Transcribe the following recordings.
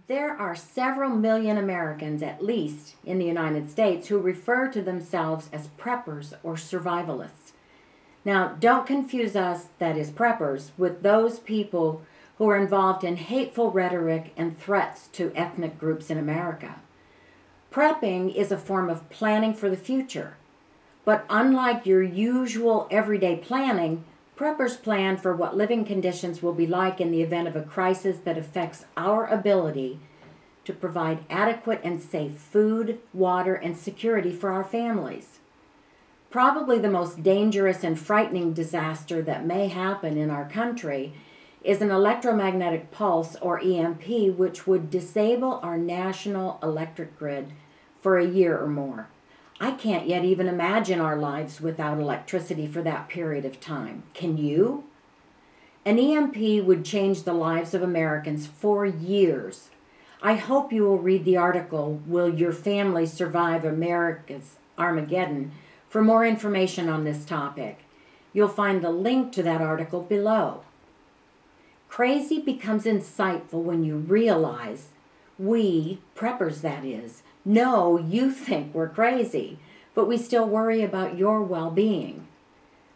There are several million Americans, at least in the United States, who refer to themselves as preppers or survivalists. Now, don't confuse us, that is preppers, with those people who are involved in hateful rhetoric and threats to ethnic groups in America. Prepping is a form of planning for the future. But unlike your usual everyday planning, preppers plan for what living conditions will be like in the event of a crisis that affects our ability to provide adequate and safe food, water, and security for our families. Probably the most dangerous and frightening disaster that may happen in our country is an electromagnetic pulse, or EMP, which would disable our national electric grid for a year or more. I can't yet even imagine our lives without electricity for that period of time. Can you? An EMP would change the lives of Americans for years. I hope you will read the article, Will Your Family Survive America's Armageddon, for more information on this topic. You'll find the link to that article below. Crazy becomes insightful when you realize we, preppers that is, know you think we're crazy, but we still worry about your well-being.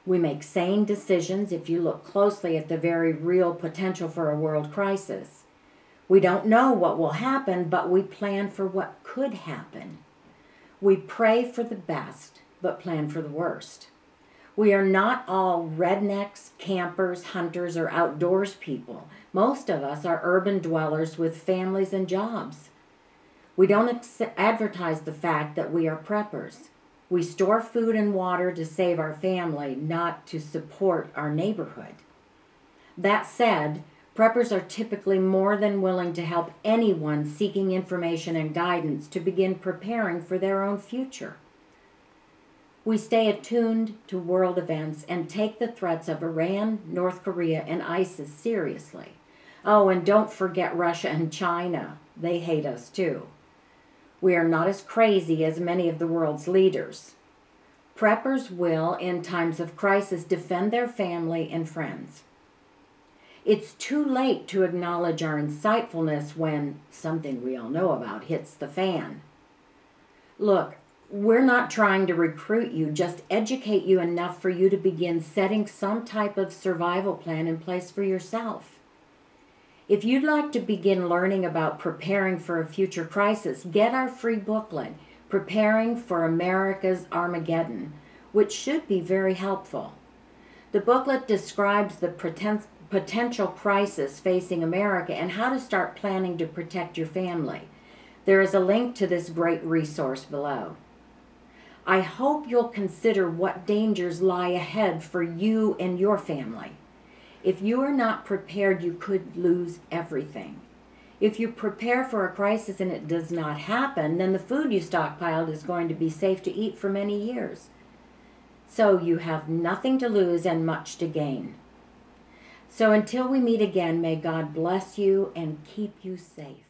We make sane decisions if you look closely at the very real potential for a world crisis. We don't know what will happen, but we plan for what could happen. We pray for the best, but plan for the worst. We are not all rednecks, campers, hunters, or outdoors people. Most of us are urban dwellers with families and jobs. We don't advertise the fact that we are preppers. We store food and water to save our family, not to support our neighborhood. That said, preppers are typically more than willing to help anyone seeking information and guidance to begin preparing for their own future. We stay attuned to world events and take the threats of Iran, North Korea, and ISIS seriously. Oh, and don't forget Russia and China. They hate us too. We are not as crazy as many of the world's leaders. Preppers will, in times of crisis, defend their family and friends. It's too late to acknowledge our insightfulness when something we all know about hits the fan. Look, we're not trying to recruit you, just educate you enough for you to begin setting some type of survival plan in place for yourself. If you'd like to begin learning about preparing for a future crisis, get our free booklet, Preparing for America's Armageddon, which should be very helpful. The booklet describes the potential crisis facing America and how to start planning to protect your family. There is a link to this great resource below. I hope you'll consider what dangers lie ahead for you and your family. If you are not prepared, you could lose everything. If you prepare for a crisis and it does not happen, then the food you stockpiled is going to be safe to eat for many years. So you have nothing to lose and much to gain. So until we meet again, may God bless you and keep you safe.